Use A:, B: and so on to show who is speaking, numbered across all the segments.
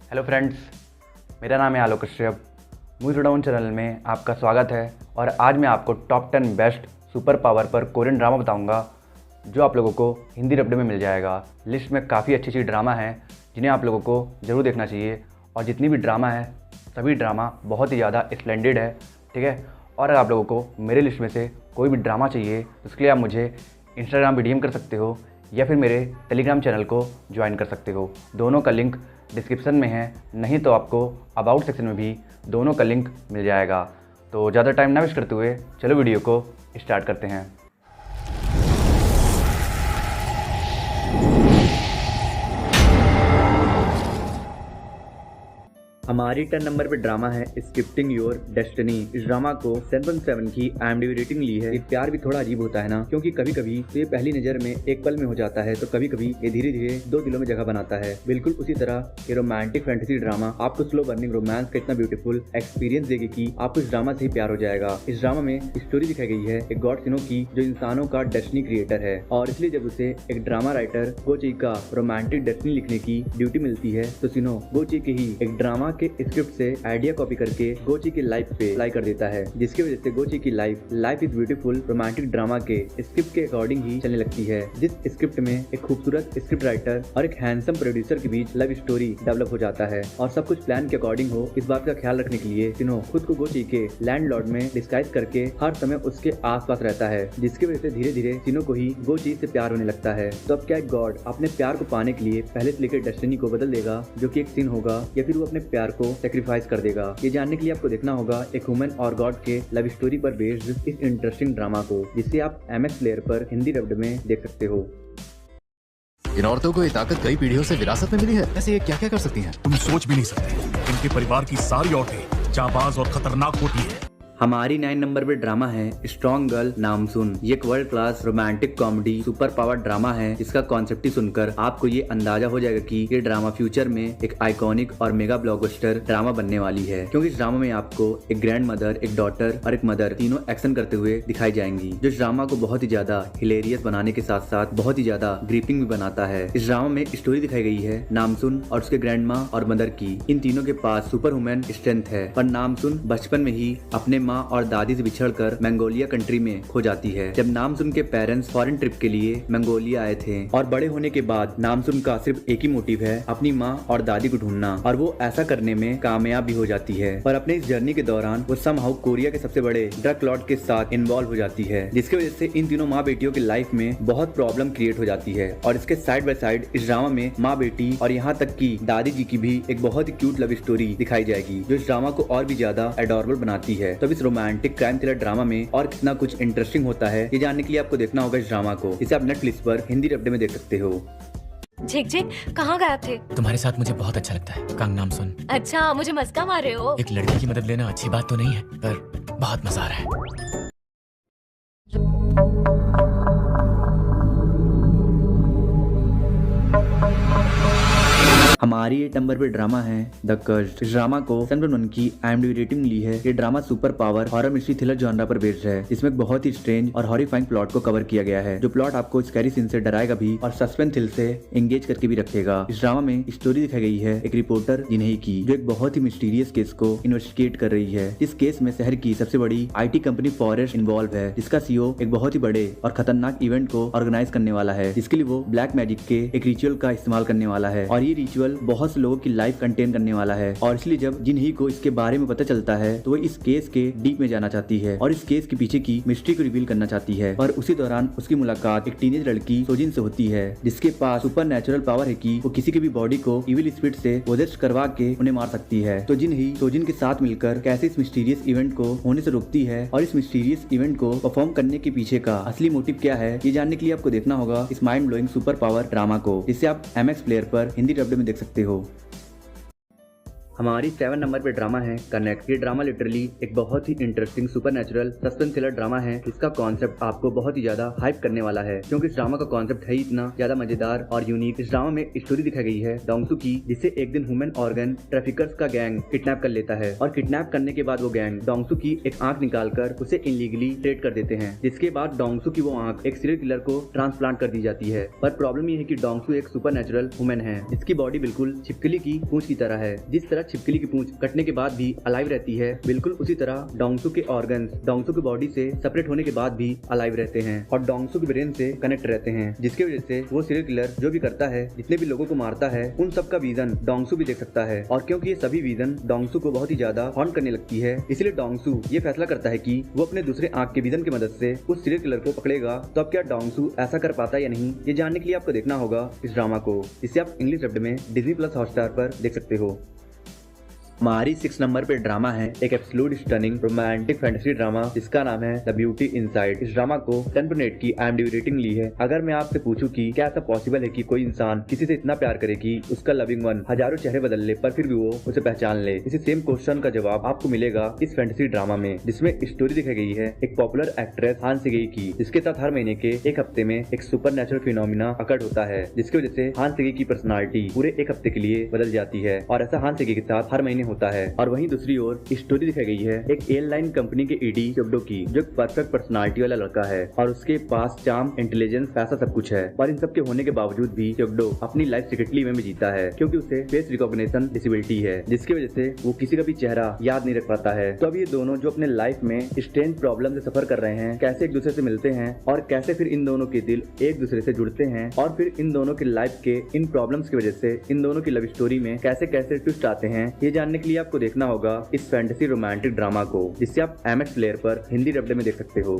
A: Hello friends, मेरा नाम है आलोक कश्यप। मूवी डाउन चैनल में आपका स्वागत है। और आज मैं आपको टॉप 10 बेस्ट सुपर पावर पर कोरियन ड्रामा बताऊंगा, जो आप लोगों को हिंदी डब्ड में मिल जाएगा। लिस्ट में काफ़ी अच्छी अच्छी ड्रामा हैं जिन्हें आप लोगों को ज़रूर देखना चाहिए। और जितनी भी ड्रामा है सभी ड्रामा बहुत ही ज़्यादा स्प्लेंडेड है, ठीक है। और अगर आप लोगों को मेरे लिस्ट में से कोई भी ड्रामा चाहिए तो उसके लिए आप मुझे इंस्टाग्राम पे डीएम कर सकते हो या फिर मेरे टेलीग्राम चैनल को ज्वाइन कर सकते हो। दोनों का लिंक डिस्क्रिप्शन में है, नहीं तो आपको अबाउट सेक्शन में भी दोनों का लिंक मिल जाएगा। तो ज़्यादा टाइम ना वेस्ट करते हुए चलो वीडियो को स्टार्ट करते हैं। हमारी 10 नंबर पे ड्रामा है स्क्रिप्टिंग योर डेस्टिनी। इस ड्रामा को 7.7 की IMDb रेटिंग ली है। ये प्यार भी थोड़ा अजीब होता है ना, क्योंकि कभी कभी तो ये पहली नज़र में एक पल में हो जाता है, तो कभी कभी ये धीरे धीरे दो दिलों में जगह बनाता है। बिल्कुल उसी तरह ये रोमांटिक फैंटेसी ड्रामा आपको स्लो बर्निंग रोमांस का इतना ब्यूटीफुल एक्सपीरियंस देगी कि आपको इस ड्रामा से ही प्यार हो जाएगा। इस ड्रामा में स्टोरी दिखाई गई है एक गॉड सिनो की, जो इंसानों का डेस्टिनी क्रिएटर है। और इसलिए जब उसे एक ड्रामा राइटर गोची का रोमांटिक डेस्टिनी लिखने की ड्यूटी मिलती है, तो सिनो गोची के ही एक ड्रामा के स्क्रिप्ट से आइडिया कॉपी करके गोची की लाइफ पे अप्लाई कर देता है, जिसकी वजह से गोची की life is beautiful romantic drama के स्क्रिप्ट के अकॉर्डिंग ही चलने लगती है। जिस स्क्रिप्ट में एक खूबसूरत स्क्रिप्ट राइटर और एक हैंडसम प्रोड्यूसर के बीच लव स्टोरी डेवलप हो जाता है और सब कुछ प्लान के अकॉर्डिंग हो, इस बात का ख्याल रखने के लिए सिनो खुद को गोची के लैंडलॉर्ड में डिस्गाइज करके हर समय उसके आसपास रहता है, जिसकी वजह से धीरे धीरे सिनो को ही गोची से प्यार होने लगता है। तो अब क्या एक गॉड अपने प्यार को पाने के लिए पहले से लेकर डेस्टिनी को बदल देगा, जो कि एक सीन होगा, या फिर वो अपने प्यार को सेक्रीफाइस कर देगा? ये जानने के लिए आपको देखना होगा एक ह्यूमन और गॉड के लव स्टोरी पर बेस्ड इस इंटरेस्टिंग ड्रामा को, जिसे आप MX प्लेयर पर हिंदी डब्ड में देख सकते हो।
B: इन औरतों को ये ताकत कई पीढ़ियों से विरासत में मिली है। ऐसे ये क्या क्या कर सकती हैं?
C: तुम सोच भी नहीं सकते। इनके परिवार की सारी औरतें जाबाज और खतरनाक होती हैं।
A: हमारी 9 नंबर पे ड्रामा है स्ट्रॉन्ग गर्ल नामसुन। ये एक world class romantic comedy super power drama है, जिसका कॉन्सेप्ट ही सुनकर आपको ये अंदाजा हो जाएगा कि ये ड्रामा फ्यूचर में एक आइकॉनिक और मेगा ब्लॉकबस्टर ड्रामा बनने वाली है। क्योंकि इस ड्रामा में आपको एक ग्रैंड मदर, एक डॉटर और एक मदर तीनों एक्शन करते हुए दिखाई जाएंगी, जो इस ड्रामा को बहुत ही ज्यादा हिलेरियस बनाने के साथ साथ बहुत ही ज्यादा ग्रिपिंग भी बनाता है। इस ड्रामा में स्टोरी दिखाई गई है नामसुन और उसके ग्रैंड माँ और मदर की। इन तीनों के पास सुपर वुमेन स्ट्रेंथ है, पर नामसुन बचपन में ही अपने माँ और दादी से बिछड़कर मंगोलिया कंट्री में खो जाती है, जब नामसुन के पेरेंट्स फॉरेन ट्रिप के लिए मंगोलिया आए थे। और बड़े होने के बाद नामसुन का सिर्फ एक ही मोटिव है, अपनी माँ और दादी को ढूंढना, और वो ऐसा करने में कामयाब भी हो जाती है। पर अपने इस जर्नी के दौरान वो समहाउ कोरिया के सबसे बड़े ड्रग लॉर्ड के साथ इन्वॉल्व हो जाती है, जिसकी वजह से इन तीनों माँ बेटियों की लाइफ में बहुत प्रॉब्लम क्रिएट हो जाती है। और इसके साइड बाय साइड इस ड्रामा में माँ बेटी और यहाँ तक की दादी जी की भी एक बहुत ही क्यूट लव स्टोरी दिखाई जाएगी, जो इस ड्रामा को और भी ज्यादा एडोरेबल बनाती है। तो इस रोमांटिक क्राइम थ्रिलर ड्रामा में और कितना कुछ इंटरेस्टिंग होता है, ये जानने के लिए आपको देखना होगा इस ड्रामा को, जिसे आप नेटफ्लिक्स पर हिंदी डब्ड में देख सकते हो।
D: झिक झिक कहाँ गए थे?
B: तुम्हारे साथ मुझे बहुत अच्छा लगता है। कांग नाम सुन।
D: अच्छा, मुझे मस्का मार रहे हो?
B: एक लड़की की मदद लेना अच्छी बात तो नहीं है, पर बहुत मजा आ रहा है।
A: हमारी 8 नंबर पे ड्रामा है द कर्स्ड। इस ड्रामा को 7.1 की IMDb रेटिंग ली है। ये drama super power horror mystery thriller genre पर बेस्ड है, जिसमें एक बहुत ही स्ट्रेंज और हॉरिफाइंग प्लॉट को कवर किया गया है, जो प्लॉट आपको स्कैरी सीन से डराएगा भी और सस्पेंस थ्रिल से एंगेज करके भी रखेगा। इस ड्रामा में स्टोरी दिखाई गई है एक रिपोर्टर जिन्हें की, जो एक बहुत ही मिस्टीरियस केस को इन्वेस्टिगेट कर रही है। इस केस में शहर की सबसे बड़ी IT कंपनी फॉरेस्ट इन्वॉल्व है, जिसका CEO एक बहुत ही बड़े और खतरनाक इवेंट को ऑर्गेनाइज करने वाला है, जिसके लिए वो ब्लैक मैजिक के एक रिचुअल का इस्तेमाल करने वाला है। और ये रिचुअल बहुत से लोगों की लाइफ कंटेन करने वाला है। और इसलिए जब जिन्ही को इसके बारे में पता चलता है, तो वो इस केस के डीप में जाना चाहती है और इस केस के पीछे की मिस्ट्री को रिवील करना चाहती है। और उसी दौरान उसकी मुलाकात एक टीनेज लड़की सोजिन से होती है, जिसके पास सुपर नेचुरल पावर है कि वो किसी की भी बॉडी को इविल स्पिरिट से पोजेस्ट करवा के उन्हें मार सकती है। तो जिन्ही सोजिन के साथ मिलकर कैसे इस मिस्टीरियस इवेंट को होने से रोकती है और इस मिस्टीरियस इवेंट को परफॉर्म करने के पीछे का असली मोटिव क्या है, ये जानने के लिए आपको देखना होगा इस mind blowing super power drama को, जिसे आप MX प्लेयर पर हिंदी डब्ड में देख सकते हो। हमारी 7 नंबर पे ड्रामा है कनेक्ट। ये ड्रामा लिटरली एक बहुत ही interesting supernatural suspense thriller drama है। इसका कॉन्सेप्ट आपको बहुत ही ज्यादा हाइप करने वाला है, क्योंकि इस ड्रामा का कॉन्सेप्ट है इतना ज्यादा मजेदार और यूनिक। इस ड्रामा में स्टोरी दिखाई गई है डोंगसू की, जिसे एक दिन ह्यूमन ऑर्गन ट्रैफिकर्स का गैंग किडनैप कर लेता है और किडनैप करने के बाद वो गैंग डोंगसू की एक आंख निकालकर उसे इलीगली ट्रेड कर देते हैं, जिसके बाद डोंगसू की वो आंख एक सीरियल किलर को ट्रांसप्लांट कर दी जाती है। पर प्रॉब्लम ये है कि डोंगसू एक सुपरनैचुरल ह्यूमन है, जिसकी बॉडी बिल्कुल छिपकली की पूंछ की तरह है। जिस तरह छिपकली की पूंछ कटने के बाद भी अलाइव रहती है, बिल्कुल उसी तरह डोंगसू के ऑर्गन्स डोंगसू की बॉडी से सेपरेट होने के बाद भी अलाइव रहते हैं और डोंगसू के ब्रेन से कनेक्ट रहते हैं, जिसकी वजह से वो सीरियल किलर जो भी करता है, जितने भी लोगों को मारता है, उन सब का विजन डोंगसू भी देख सकता है। और क्योंकि ये सभी विजन डोंगसू को बहुत ही ज्यादा हॉन्ट करने लगती है, इसलिए डोंगसू ये फैसला करता है कि वो अपने दूसरे आंख के विजन की मदद से उस सीरियल किलर को पकड़ेगा। तो अब क्या डोंगसू ऐसा कर पाता है या नहीं, ये जानने के लिए आपको देखना होगा इस ड्रामा को, जिसे आप इंग्लिश डब्ड में डिज्नी प्लस हॉटस्टार पर देख सकते हो। हमारी 6 नंबर पे ड्रामा है एक absolute stunning romantic fantasy drama, जिसका नाम है द ब्यूटी इनसाइड। इस ड्रामा को 10.8 की IMDb रेटिंग ली है। अगर मैं आपसे पूछूं कि क्या ऐसा पॉसिबल है कि कोई इंसान किसी से इतना प्यार करे कि उसका लविंग वन हजारों चेहरे बदल ले पर फिर भी वो उसे पहचान ले, इसी सेम क्वेश्चन का जवाब आपको मिलेगा इस फैंटेसी ड्रामा में, जिसमें स्टोरी दिखाई गई है एक पॉपुलर एक्ट्रेस हान सेगी की, जिसके साथ हर महीने के एक हफ्ते में एक सुपर नेचुरल फिनोमिना अकर्ड होता है, जिसकी वजह से हान सेगी की पर्सनालिटी पूरे एक हफ्ते के लिए बदल जाती है। और ऐसा हान सेगी के साथ हर महीने होता है। और वहीं दूसरी ओर स्टोरी दिखाई गई है एक एयरलाइन कंपनी के ईडी क्योक्डो की, जो एक परफेक्ट पर्सनालिटी वाला लड़का है और उसके पास चार्म, इंटेलिजेंस, पैसा सब कुछ है। पर इन सब के होने के बावजूद भी क्योक्डो अपनी लाइफ सीक्रेटली में जीता है, क्योंकि उसे फेस रिकॉग्निशन डिसेबिलिटी है, जिसकी वजह से वो किसी का भी चेहरा याद नहीं रख पाता है। तो अब ये दोनों जो अपने लाइफ में स्ट्रेंज प्रॉब्लम से सफर कर रहे हैं, कैसे एक दूसरे से मिलते हैं और कैसे फिर इन दोनों के दिल एक दूसरे से जुड़ते हैं, और फिर इन दोनों की लाइफ के इन प्रॉब्लम्स की वजह से इन दोनों की लव स्टोरी में कैसे कैसे ट्विस्ट आते हैं, ये जानने के लिए आपको देखना होगा इस फैंटेसी रोमांटिक ड्रामा को, जिसे आप MX प्लेयर पर हिंदी डब्ड में देख सकते हो।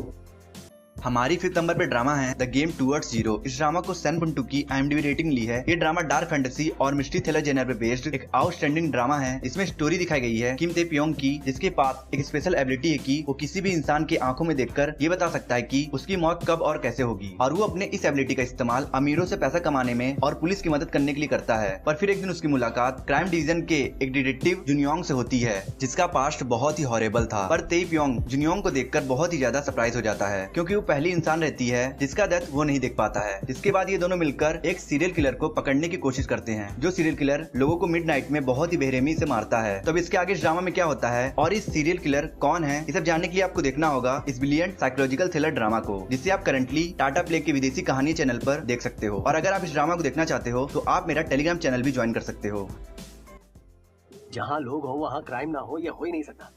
E: हमारी 5th नंबर पे ड्रामा है द गेम टूवर्ड्स जीरो। इस ड्रामा को 7.2 की IMDb रेटिंग ली है। ये ड्रामा डार्क फैंटेसी और मिस्ट्री थ्रिलर जेनर पे बेस्ड एक आउटस्टैंडिंग ड्रामा है। इसमें स्टोरी दिखाई गई है किम ते-प्योंग की, जिसके पास एक स्पेशल एबिलिटी है कि वो किसी भी इंसान की आंखों में देखकर ये बता सकता है कि उसकी मौत कब और कैसे होगी, और वो अपने इस एबिलिटी का इस्तेमाल अमीरों से पैसा कमाने में और पुलिस की मदद करने के लिए करता है। पर फिर एक दिन उसकी मुलाकात क्राइम डिवीजन के एक डिटेक्टिव जुनियोंग से होती है, जिसका पास्ट बहुत ही हॉरेबल था। पर ते-प्योंग जुनियोंग को देखकर बहुत ही ज्यादा सरप्राइज हो जाता है, क्योंकि वो पहली इंसान रहती है जिसका डेथ वो नहीं देख पाता है। जिसके बाद ये दोनों मिलकर एक सीरियल किलर को पकड़ने की कोशिश करते हैं, जो सीरियल किलर लोगों को मिडनाइट में बहुत ही बेरहमी से मारता है। तो अब इसके आगे इस ड्रामा में क्या होता है और इस सीरियल किलर कौन है, ये सब जानने के लिए आपको देखना होगा इस ब्रिलियंट साइकोलॉजिकल थ्रिलर ड्रामा को, जिसे आप करंटली टाटा प्ले के विदेशी कहानी चैनल पर देख सकते हो। और अगर आप इस ड्रामा को देखना चाहते हो तो आप मेरा टेलीग्राम चैनल भी ज्वाइन कर सकते हो।
F: जहाँ लोग हो वहाँ क्राइम ना हो, ये हो ही नहीं सकता।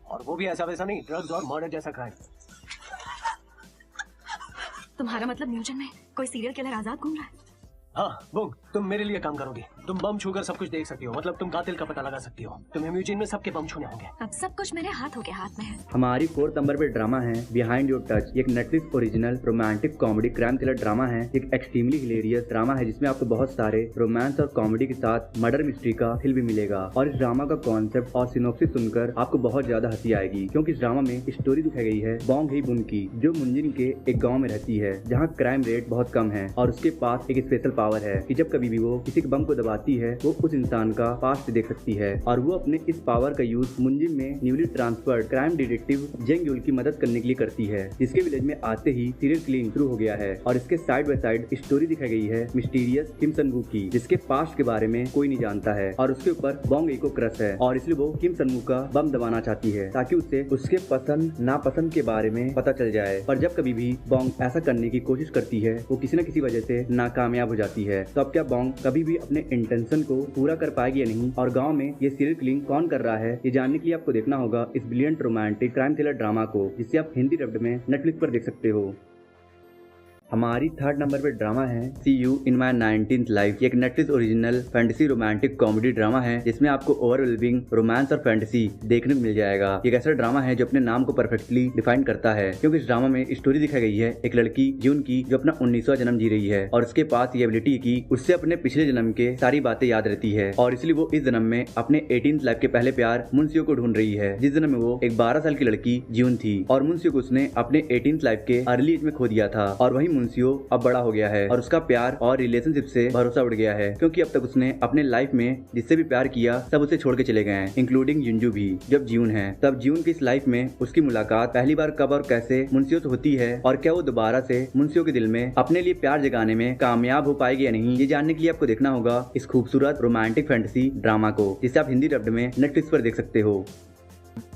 F: और वो भी ऐसा वैसा नहीं, ड्रग्स और मर्डर जैसा क्राइम।
D: तुम्हारा मतलब म्यूजियम में कोई सीरियल किलर आजाद घूम रहा है?
F: हाँ बुंग, तुम मेरे लिए काम करोगी। तुम बम छूकर सब कुछ देख सकती हो, मतलब तुम कातिल का पता लगा सकती हो। तुम्हें म्यूजियम में सबके बम छूने होंगे।
D: अब सब कुछ मेरे हाथों के हाथ में है।
A: हमारी 4th नंबर पे ड्रामा है बिहाइंड योर टच। एक Netflix original romantic comedy crime thriller drama है। एक एक्सट्रीमली हिलेरियस ड्रामा है, जिसमें आपको बहुत सारे रोमांस और कॉमेडी के साथ मर्डर मिस्ट्री का फील भी मिलेगा। और इस ड्रामा का कॉन्सेप्ट और सिनॉप्सिस सुनकर आपको बहुत ज्यादा हंसी आएगी, क्योंकि इस ड्रामा में स्टोरी दिखाई गई है बॉन्ग ही बुन की, जो मुंजिन के एक गाँव में रहती है, जहाँ क्राइम रेट बहुत कम है और उसके पास एक स्पेशल पावर है कि जब कभी भी वो किसी बम को दबाती है, वो उस इंसान का पास्ट देख सकती है। और वो अपने इस पावर का यूज मुंजिन में newly transferred crime detective Jang Yul की मदद करने के लिए करती है, जिसके विलेज में आते ही सीरियल किलिंग शुरू हो गया है। और इसके साइड बाय साइड स्टोरी दिखाई गई है मिस्टीरियस किम सन-वू की, जिसके पास्ट के बारे में कोई नहीं जानता है और उसके ऊपर बॉन्ग को क्रश है, और इसलिए वो किम सन-वू का बम दबाना चाहती है ताकि उसे उसके पसंद नापसंद के बारे में पता चल जाए। पर जब कभी भी बॉन्ग ऐसा करने की कोशिश करती है, वो किसी न किसी वजह से नाकामयाब हो जाती है। तो अब क्या बॉन्ग कभी भी अपने इंटेंशन को पूरा कर पाएगी या नहीं, और गांव में ये सीरियल किलिंग कौन कर रहा है, ये जानने के लिए आपको देखना होगा इस brilliant romantic crime thriller drama को, जिसे आप हिंदी डब्ड में नेटफ्लिक्स पर देख सकते हो। हमारी 3rd नंबर पे ड्रामा है see you in my 19th life. एक Netflix original fantasy romantic comedy drama है, जिसमें आपको ओवरवेलमिंग रोमांस और फैंटेसी देखने को मिल जाएगा। एक ऐसा ड्रामा है जो अपने नाम को परफेक्टली डिफाइन करता है, क्योंकि इस ड्रामा में स्टोरी दिखाई गई है एक लड़की जून की, जो अपना 19वां जन्म जी रही है और उसके पास ये एबिलिटी की उससे अपने पिछले जन्म के सारी बातें याद रहती है, और इसलिए वो इस जन्म में अपने 18th लाइफ के पहले प्यार मुंसियो को ढूंढ रही है, जिस जन्म में वो एक 12 साल की लड़की जून थी और मुंसियो को उसने अपने 18th लाइफ के अर्ली एज में खो दिया था। और वही मुंशियो अब बड़ा हो गया है और उसका प्यार और रिलेशनशिप से भरोसा उड़ गया है, क्योंकि अब तक उसने अपने लाइफ में जिससे भी प्यार किया सब उसे छोड़ के चले गए हैं, इंक्लूडिंग युंजू भी। जब जीवन है तब जीवन की इस लाइफ में उसकी मुलाकात पहली बार कब और कैसे मुंशियो से होती है और क्या वो दोबारा से मुंशियो के दिल में अपने लिए प्यार जगाने में कामयाब हो पाएगी या नहीं, ये जानने के लिए आपको देखना होगा इस खूबसूरत रोमांटिक फैंटेसी ड्रामा को, जिसे आप हिंदी डब्ड में नेटफ्लिक्स पर देख सकते हो।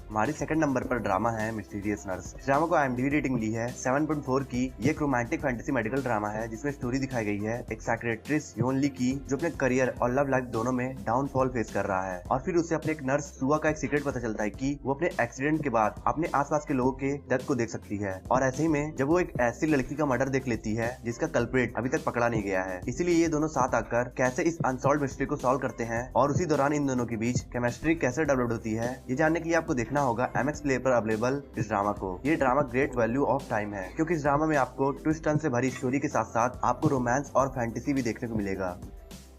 E: हमारी सेकंड नंबर पर ड्रामा है मिस्टीरियस नर्स। इस ड्रामा को IMDb रेटिंग मिली है 7.4 की। ये एक रोमांटिक फैंटेसी मेडिकल ड्रामा है जिसमें स्टोरी दिखाई गई है एक साइकियाट्रिस्ट योन ली की, जो अपने करियर और लव लाइफ दोनों में डाउनफॉल फेस कर रहा है और फिर उसे अपने एक नर्स सुआ का एक सीक्रेट पता चलता है कि वो अपने एक्सीडेंट के बाद अपने आसपास के लोगों के डेथ को देख सकती है। और ऐसे ही में जब वो एक ऐसी लड़की का मर्डर देख लेती है जिसका कल्प्रेट अभी तक पकड़ा नहीं गया है, इसीलिए ये दोनों साथ आकर कैसे इस अनसॉल्व्ड मिस्ट्री को सॉल्व करते हैं और उसी दौरान इन दोनों के बीच केमिस्ट्री कैसे डेवलप होती है, ये जानने के लिए आपको देखना होगा MX प्ले पर अवेलेबल इस ड्रामा को। ये drama great value of time है, क्योंकि इस ड्रामा में आपको ट्विस्ट टर्न से भरी स्टोरी के साथ साथ आपको रोमांस और फैंटेसी भी देखने को मिलेगा।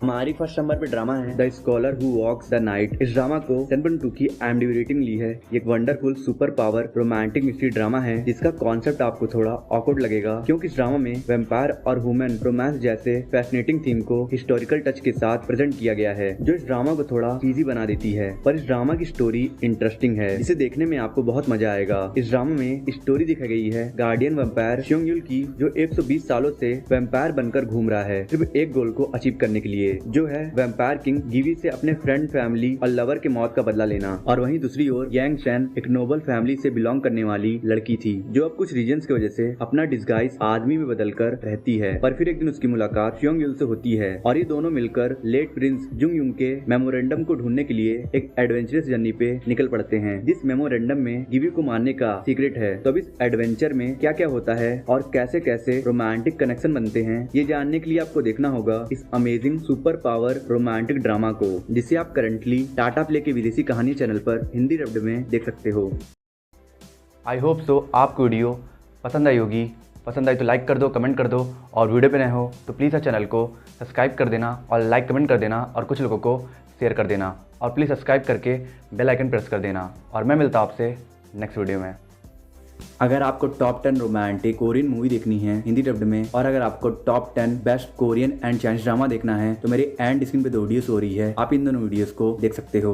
A: हमारी फर्स्ट नंबर पे ड्रामा है the scholar who walks the night. इस ड्रामा को 7.2 की IMDb रेटिंग ली है। ये एक wonderful super power romantic mystery drama है जिसका कॉन्सेप्ट आपको थोड़ा ऑकवर्ड लगेगा, क्योंकि इस ड्रामा में वैम्पायर और ह्यूमन रोमांस जैसे फैसिनेटिंग थीम को हिस्टोरिकल टच के साथ प्रेजेंट किया गया है, जो इस ड्रामा को थोड़ा चीजी बना देती है। पर इस ड्रामा की स्टोरी इंटरेस्टिंग है, जिसे देखने में आपको बहुत मजा आएगा। इस ड्रामा में स्टोरी दिखाई गई है गार्डियन वैम्पायर श्योंग युल की, जो 120 सालों से वैम्पायर बनकर घूम रहा है सिर्फ एक गोल को अचीव करने के लिए, जो है वैम्पायर किंग गिवी से अपने फ्रेंड, फैमिली और लवर के मौत का बदला लेना। और वहीं दूसरी ओर यांग शेन एक नोबल फैमिली से बिलोंग करने वाली लड़की थी, जो अब कुछ रीजंस की वजह से अपना डिस्गाइज आदमी में बदलकर रहती है। पर फिर एक दिन उसकी मुलाकात श्योंग युल से होती है और ये दोनों मिलकर लेट प्रिंस जुंग युंग के मेमोरेंडम को ढूंढने के लिए एक एडवेंचरस जर्नी पे निकल पड़ते हैं, जिस मेमोरेंडम में गिवी को मारने का सीक्रेट है। तो अब इस एडवेंचर में क्या क्या होता है और कैसे कैसे रोमांटिक कनेक्शन बनते हैं, ये जानने के लिए आपको देखना होगा इस amazing super power romantic drama को, जिसे आप करंटली टाटा प्ले के विदेशी कहानी चैनल पर हिंदी डब्ड में देख सकते हो। आई होप सो आपको वीडियो पसंद आई होगी। पसंद आई तो लाइक कर दो, कमेंट कर दो, और वीडियो पे नए हो तो प्लीज़ चैनल को सब्सक्राइब कर देना और लाइक कमेंट कर देना और कुछ लोगों को शेयर कर देना, और प्लीज़ सब्सक्राइब करके बेल आइकन प्रेस कर देना। और मैं मिलता हूँ आपसे नेक्स्ट वीडियो में। अगर आपको टॉप 10 रोमांटिक कोरियन मूवी देखनी है हिंदी डब्ड में, और अगर आपको top 10 best Korean and Chinese drama देखना है, तो मेरे एंड स्क्रीन पे 2 वीडियोस हो रही है, आप इन दोनों वीडियोस को देख सकते हो।